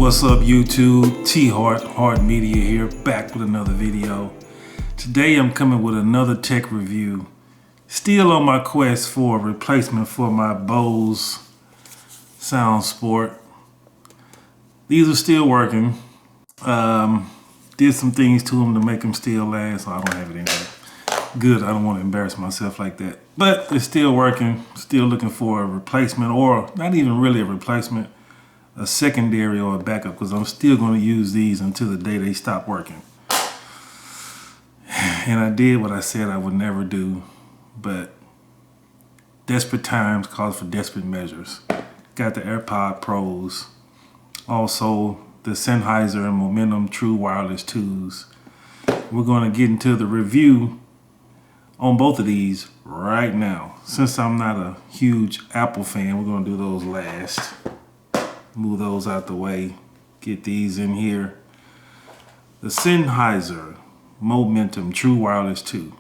What's up YouTube? Hart Media here, back with another video. Today I'm coming with another tech review. Still on my quest for a replacement for my Bose Sound Sport. These are still working. Did some things to them to make them still last, so I don't have it anymore. Good, I don't want to embarrass myself like that. But it's still working, still looking for a replacement, or not even really a replacement, a secondary or a backup, because I'm still going to use these until the day they stop working. And I did what I said I would never do, but desperate times call for desperate measures. Got the Airpods Pros, also the Sennheiser and Momentum True Wireless 2s. We're going to get into the review on both of these right now. Since I'm not a huge Apple fan, we're going to do those last. Move those out the way, get these in here. The Sennheiser Momentum True Wireless 2.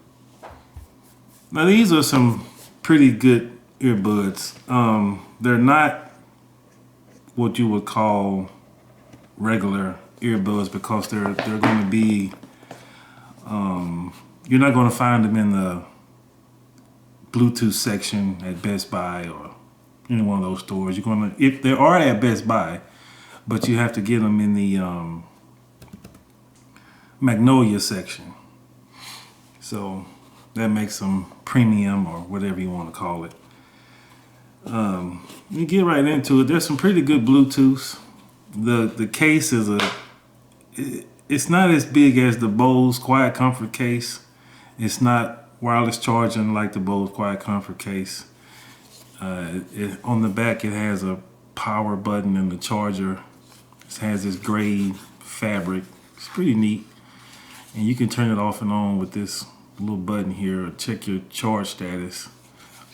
Now these are some pretty good earbuds. They're not what you would call regular earbuds because they're going to be, you're not going to find them in the Bluetooth section at Best Buy or any one of those stores. You're gonna, if they are at Best Buy, but you have to get them in the Magnolia section. So that makes them premium or whatever you want to call it. You get right into it. There's some pretty good Bluetooths. The case is it's not as big as the Bose Quiet Comfort case. It's not wireless charging like the Bose Quiet Comfort case. On the back it has a power button and the charger. It has this gray fabric. It's pretty neat. And you can turn it off and on with this little button here or check your charge status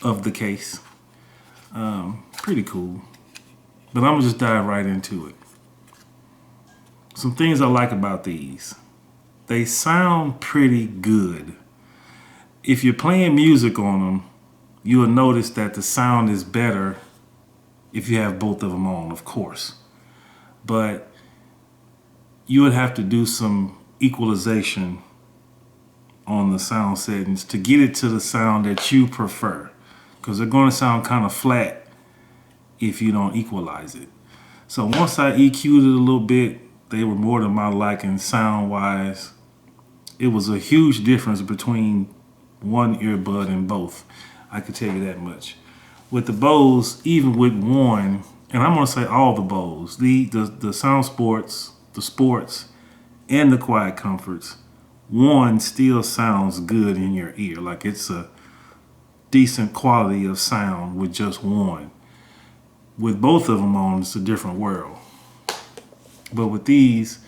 of the case. Pretty cool. But I'm gonna just dive right into it. Some things I like about these. They sound pretty good. If you're playing music on them, you will notice that the sound is better if you have both of them on, of course. But you would have to do some equalization on the sound settings to get it to the sound that you prefer, because they're going to sound kind of flat if you don't equalize it. So once I EQ'd it a little bit, they were more to my liking sound-wise. It was a huge difference between one earbud and both. I can tell you that much. With the Bose, even with one, and I'm gonna say all the Bose, the Sound Sports, the Sports, and the Quiet Comforts, one still sounds good in your ear. Like it's a decent quality of sound with just one. With both of them on, it's a different world. But with these,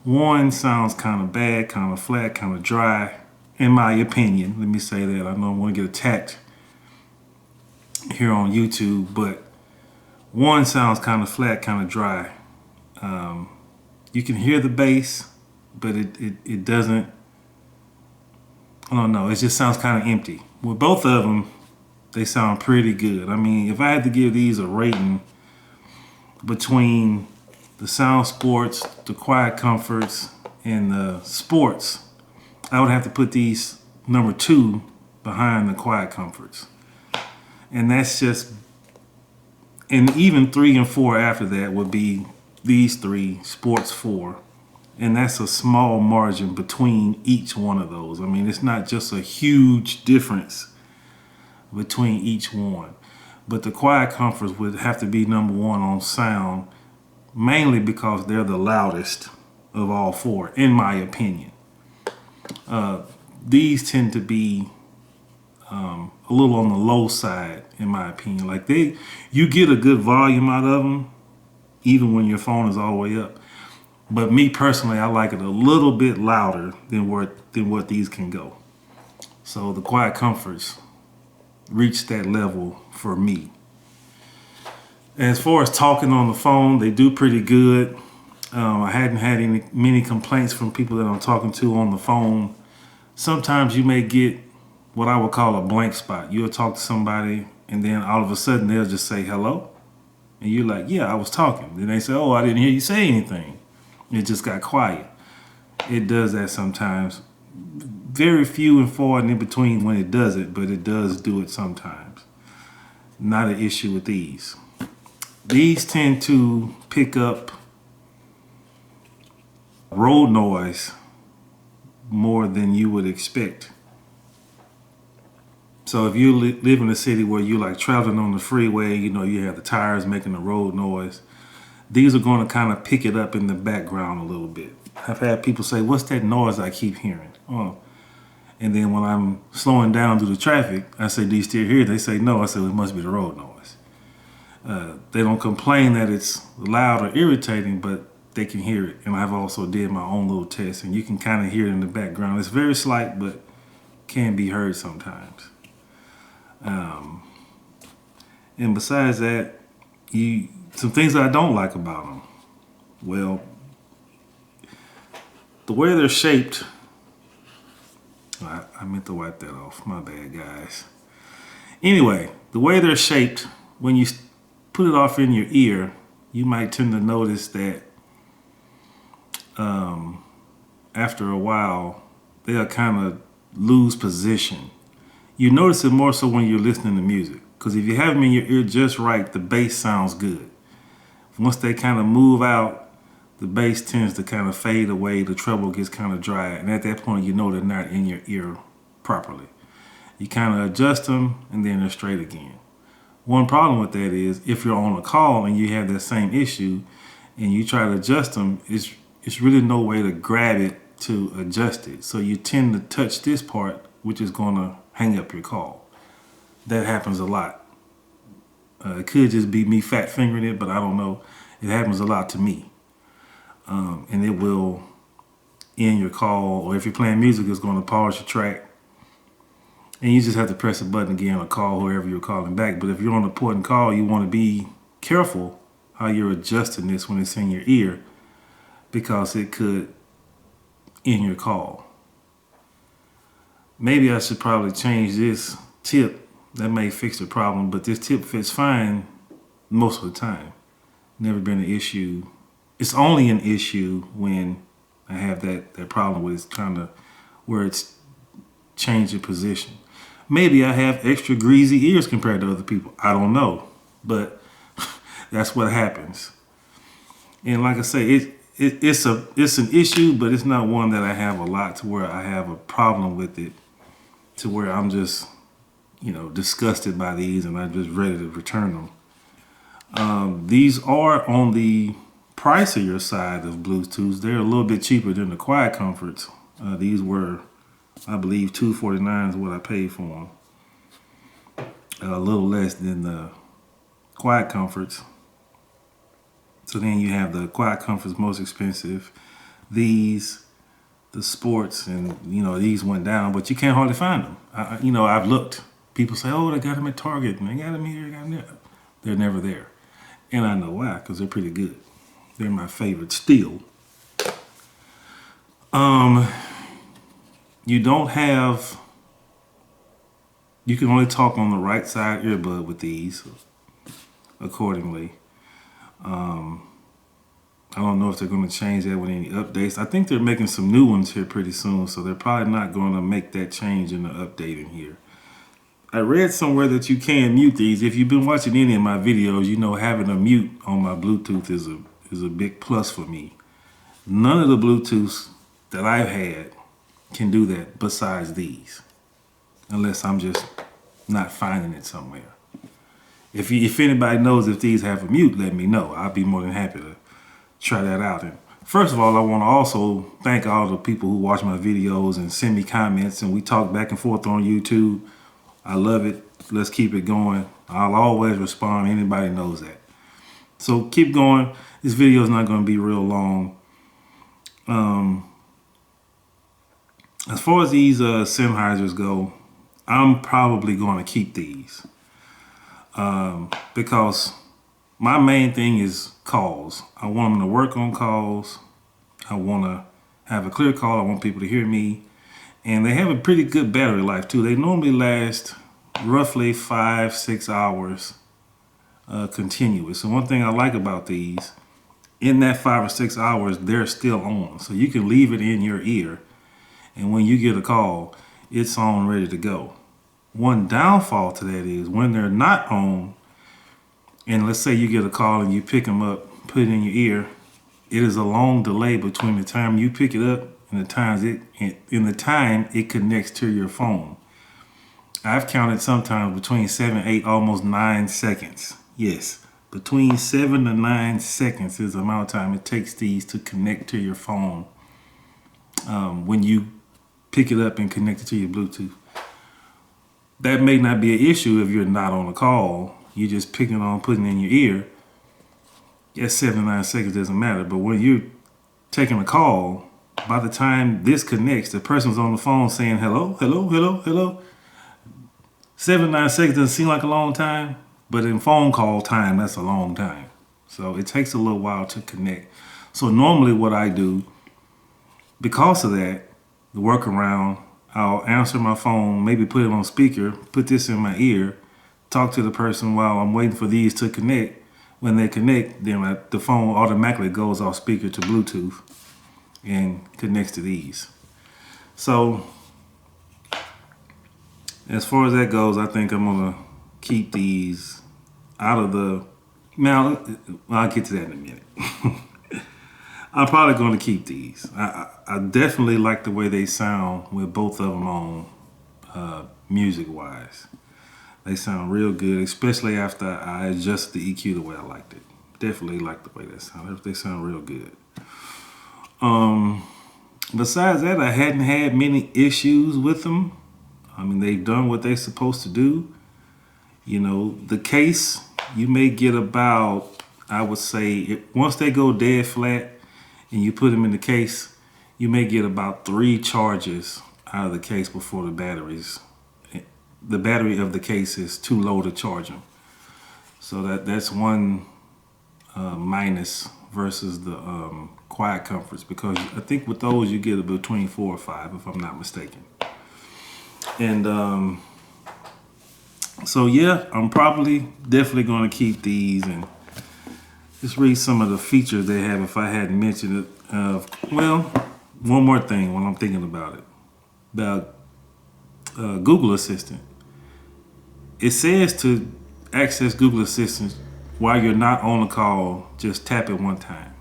one sounds kind of bad, kind of flat, kind of dry, in my opinion. Let me say that. I know I'm gonna get attacked here on YouTube, but one sounds kind of flat, kind of dry. You can hear the bass, but it doesn't, I don't know, it just sounds kind of empty. With both of them, they sound pretty good. I mean, if I had to give these a rating between the Sound Sports, the Quiet Comforts, and the Sports, I would have to put these number 2 behind the Quiet Comforts. And that's just, and even 3 and 4 after that would be these 3, Sports 4. And that's a small margin between each one of those. I mean, it's not just a huge difference between each one. But the Quiet Comforts would have to be number 1 on sound, mainly because they're the loudest of all 4, in my opinion. These tend to be a little on the low side, in my opinion. Like you get a good volume out of them, even when your phone is all the way up. But me personally, I like it a little bit louder than what these can go. So the Quiet Comforts reach that level for me. As far as talking on the phone, they do pretty good. I hadn't had many complaints from people that I'm talking to on the phone. Sometimes you may get what I would call a blank spot. You'll talk to somebody and then all of a sudden they'll just say hello. And you're like, yeah, I was talking. Then they say, oh, I didn't hear you say anything. It just got quiet. It does that sometimes. Very few and far and in between when it does it, but it does do it sometimes. Not an issue with these. These tend to pick up road noise more than you would expect. So if you live in a city where you like traveling on the freeway, you know, you have the tires making the road noise, these are going to kind of pick it up in the background a little bit. I've had people say, what's that noise I keep hearing? Oh. And then when I'm slowing down through the traffic, I say, do you still hear it? They say, no. I say, well, it must be the road noise. They don't complain that it's loud or irritating, but they can hear it. And I've also did my own little test, and you can kind of hear it in the background. It's very slight, but can be heard sometimes. And besides that, some things that I don't like about them. Well, the way they're shaped, I meant to wipe that off. My bad, guys. Anyway, the way they're shaped, when you put it off in your ear, you might tend to notice that after a while, they'll kind of lose position. You notice it more so when you're listening to music. Because if you have them in your ear just right, the bass sounds good. Once they kind of move out, the bass tends to kind of fade away. The treble gets kind of dry. And at that point, you know they're not in your ear properly. You kind of adjust them, and then they're straight again. One problem with that is if you're on a call and you have that same issue and you try to adjust them, it's really no way to grab it to adjust it. So you tend to touch this part, which is going to hang up your call. That happens a lot. It could just be me fat fingering it, but I don't know. It happens a lot to me. And it will end your call, or if you're playing music, it's going to pause your track. And you just have to press a button again or call whoever you're calling back. But if you're on an important call, you want to be careful how you're adjusting this when it's in your ear, because it could end your call. Maybe I should probably change this tip. That may fix the problem, but this tip fits fine most of the time. Never been an issue. It's only an issue when I have that problem with it's kind of where it's changing position. Maybe I have extra greasy ears compared to other people. I don't know, but that's what happens. And like I say, it's an issue, but it's not one that I have a lot to where I have a problem with it, to where I'm just, disgusted by these and I'm just ready to return them. These are on the pricier side of Bluetooths. They're a little bit cheaper than the Quiet Comforts. These were, I believe, $249 is what I paid for them. A little less than the Quiet Comforts. So then you have the Quiet Comforts most expensive. These, the Sports, and these went down, but you can't hardly find them. I've looked. People say, oh, they got them at Target, and they got them here, they got them there. They're never there. And I know why, because they're pretty good. They're my favorite still. You can only talk on the right side earbud with these, accordingly. I don't know if they're going to change that with any updates. I think they're making some new ones here pretty soon, so they're probably not going to make that change in the update in here. I read somewhere that you can mute these. If you've been watching any of my videos, having a mute on my Bluetooth is a big plus for me. None of the Bluetooths that I've had can do that besides these, unless I'm just not finding it somewhere. If anybody knows if these have a mute, let me know. I'll be more than happy to try that out. And first of all, I want to also thank all the people who watch my videos and send me comments, and we talk back and forth on YouTube. I love it. Let's keep it going. I'll always respond. Anybody knows that. So keep going. This video is not going to be real long. As far as these Sennheisers go, I'm probably going to keep these because my main thing is calls. I want them to work on calls. I want to have a clear call. I want people to hear me. And they have a pretty good battery life too. They normally last roughly 5-6 hours continuous. So one thing I like about these, in that 5 or 6 hours, they're still on. So you can leave it in your ear, and when you get a call, it's on, ready to go. One downfall to that is when they're not on, and let's say you get a call and you pick them up, put it in your ear, it is a long delay between the time you pick it up and the time it connects to your phone. I've counted sometimes between 7, 8, almost 9 seconds. Yes, between 7 to 9 seconds is the amount of time it takes these to connect to your phone when you pick it up and connect it to your Bluetooth. That may not be an issue if you're not on a call. You just pick it on, putting it in your ear. Yes, 7 to 9 seconds doesn't matter. But when you're taking a call, by the time this connects, the person's on the phone saying hello, hello, hello, hello. 7 to 9 seconds doesn't seem like a long time, but in phone call time, that's a long time. So it takes a little while to connect. So normally what I do, because of that, the workaround, I'll answer my phone, maybe put it on speaker, put this in my ear, talk to the person while I'm waiting for these to connect. When they connect, then the phone automatically goes off speaker to Bluetooth and connects to these. So as far as that goes, I think I'm gonna keep these out of the. Now, I'll get to that in a minute. I'm probably going to keep these. I definitely like the way they sound with both of them on, music-wise. They sound real good, especially after I adjusted the EQ the way I liked it. Definitely like the way they sound. They sound real good. Besides that, I hadn't had many issues with them. I mean, they've done what they're supposed to do. You know, the case, you may get about, I would say, once they go dead flat and you put them in the case, you may get about 3 charges out of the case before the battery of the case is too low to charge them. So that's one minus versus the quiet comforts, because I think with those you get between 4 or 5, if I'm not mistaken. And so yeah, I'm definitely going to keep these and just read some of the features they have if I hadn't mentioned it. Well, one more thing when I'm thinking about it. About Google Assistant. It says to access Google Assistant while you're not on a call, just tap it one time.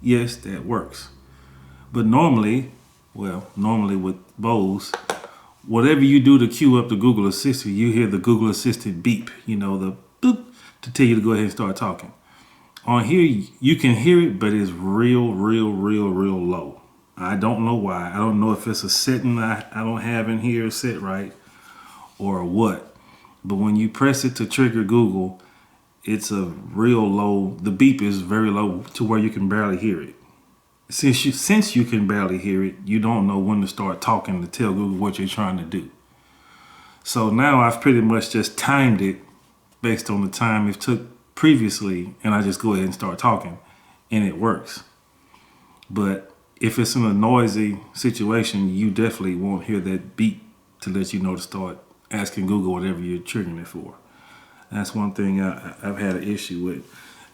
Yes, that works. But normally with Bose, whatever you do to queue up the Google Assistant, you hear the Google Assistant beep, the boop, to tell you to go ahead and start talking. On here, you can hear it, but it's real low. I don't know why. I don't know if it's a setting I don't have in here set right or what. But when you press it to trigger Google, it's a real low. The beep is very low to where you can barely hear it. Since you can barely hear it, you don't know when to start talking to tell Google what you're trying to do. So now I've pretty much just timed it based on the time it took previously, and I just go ahead and start talking, and it works. But if it's in a noisy situation, you definitely won't hear that beep to let you know to start asking Google whatever you're triggering it for. That's one thing I've had an issue with.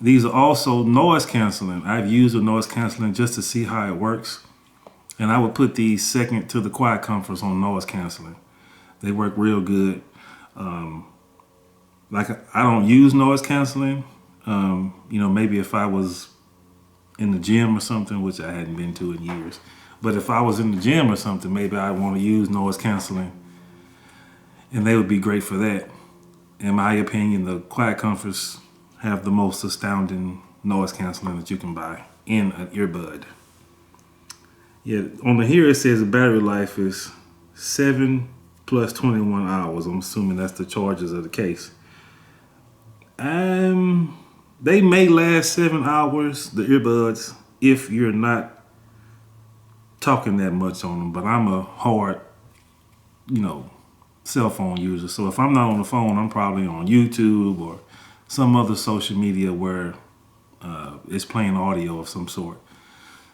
These are also noise canceling. I've used the noise canceling just to see how it works. And I would put these second to the quiet comforts on noise canceling. They work real good. Like I don't use noise canceling. Maybe if I was in the gym or something, which I hadn't been to in years. But if I was in the gym or something, maybe I want to use noise canceling. And they would be great for that. In my opinion, the quiet comforts have the most astounding noise canceling that you can buy in an earbud. Yeah, on the here it says the battery life is 7 plus 21 hours. I'm assuming that's the charges of the case. They may last 7 hours, the earbuds, if you're not talking that much on them. But I'm a hard, cell phone user. So if I'm not on the phone, I'm probably on YouTube or some other social media where it's playing audio of some sort.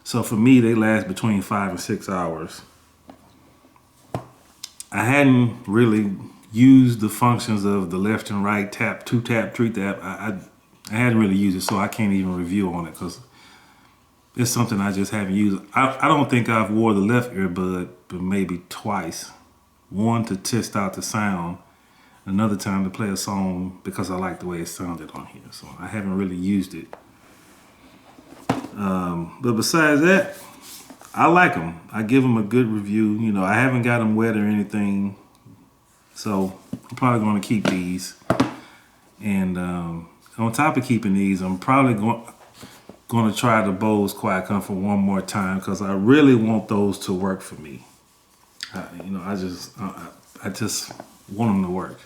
So for me, they last between 5 and 6 hours. I hadn't really used the functions of the left and right tap, 2 tap, 3 tap. I hadn't really used it, so I can't even review on it because it's something I just haven't used. I don't think I've wore the left earbud, but maybe twice. One to test out the sound, another time to play a song because I like the way it sounded on here. So I haven't really used it. But besides that, I like them. I give them a good review. You know, I haven't got them wet or anything. So I'm probably going to keep these. And on top of keeping these, I'm probably going to try the Bose Quiet Comfort one more time because I really want those to work for me. You know, I just want them to work.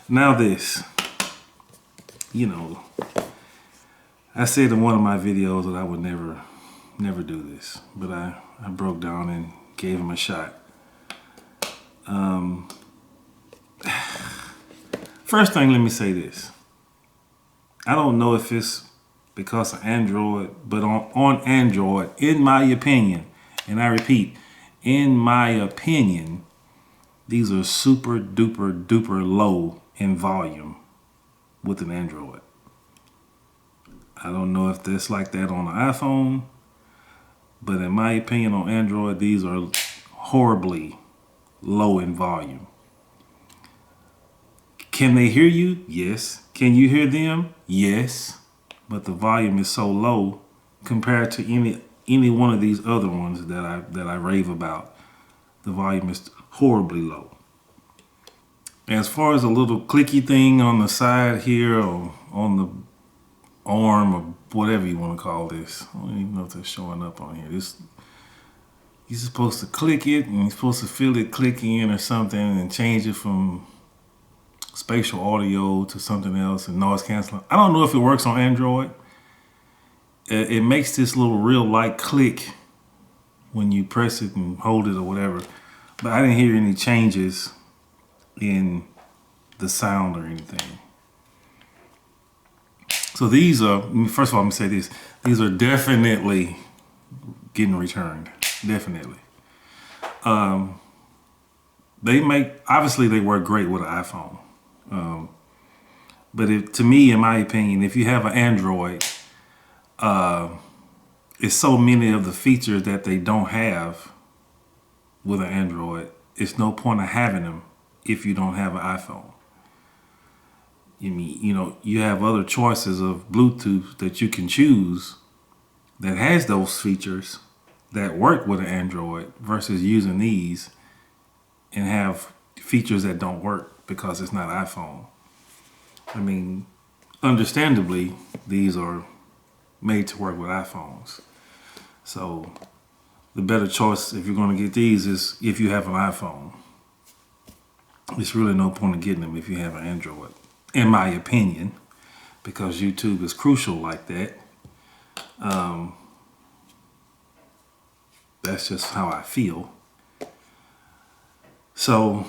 Now this, you know, I said in one of my videos that I would never do this, but I broke down and gave him a shot. First thing, let me say this. I don't know if it's because of Android, but on Android, in my opinion, and I repeat, in my opinion, these are super duper duper low in volume with an Android. I don't know if that's like that on an iPhone, but in my opinion on Android, these are horribly low in volume. Can they hear you? Yes. Can you hear them? Yes. But the volume is so low compared to any one of these other ones that I rave about. The volume is horribly low. As far as a little clicky thing on the side here or on the arm or whatever you want to call this, I don't even know if they're showing up on here. You're supposed to click it and you're supposed to feel it click in or something and change it from spatial audio to something else and noise canceling. I don't know if it works on Android. It makes this little real light click when you press it and hold it or whatever. But I didn't hear any changes in the sound or anything. So these are, first of all, let me say this. These are definitely getting returned. Definitely. Obviously they work great with an iPhone. But to me, in my opinion, if you have an Android, it's so many of the features that they don't have with an Android. It's no point of having them if you don't have an iPhone. You have other choices of Bluetooth that you can choose that has those features that work with an Android versus using these and have features that don't work because it's not iPhone. I mean, understandably, these are made to work with iPhones. So the better choice if you're going to get these is if you have an iPhone. There's really no point in getting them if you have an Android, in my opinion, because YouTube is crucial like that. That's just how I feel. So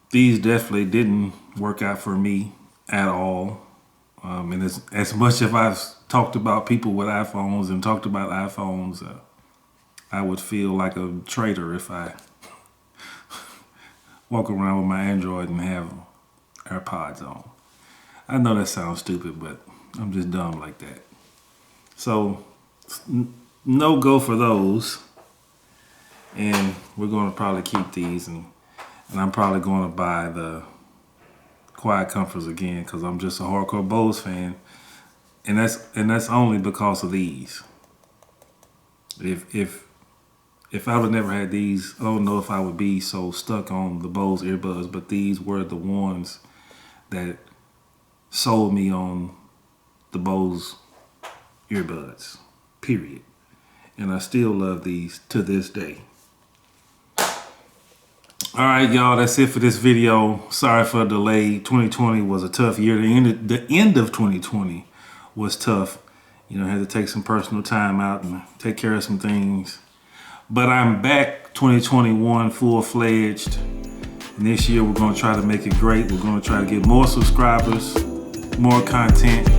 these definitely didn't work out for me at all. And as much as I've talked about people with iPhones and talked about iPhones, I would feel like a traitor if I walk around with my Android and have Airpods on. I know that sounds stupid, but I'm just dumb like that. So no go for those. And we're going to probably keep these, and I'm probably going to buy the Quiet Comforts again because I'm just a hardcore Bose fan, and that's only because of these. If I would never had these, I don't know if I would be so stuck on the Bose earbuds, but these were the ones that sold me on the Bose earbuds, period. And I still love these to this day. All right, y'all, that's it for this video. Sorry for the delay. 2020 was a tough year. The end of 2020 was tough. I had to take some personal time out and take care of some things. But I'm back 2021 full-fledged. And this year we're going to try to make it great. We're going to try to get more subscribers, more content.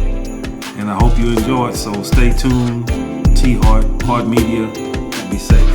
And I hope you enjoy it. So stay tuned. Hart Media. Be safe.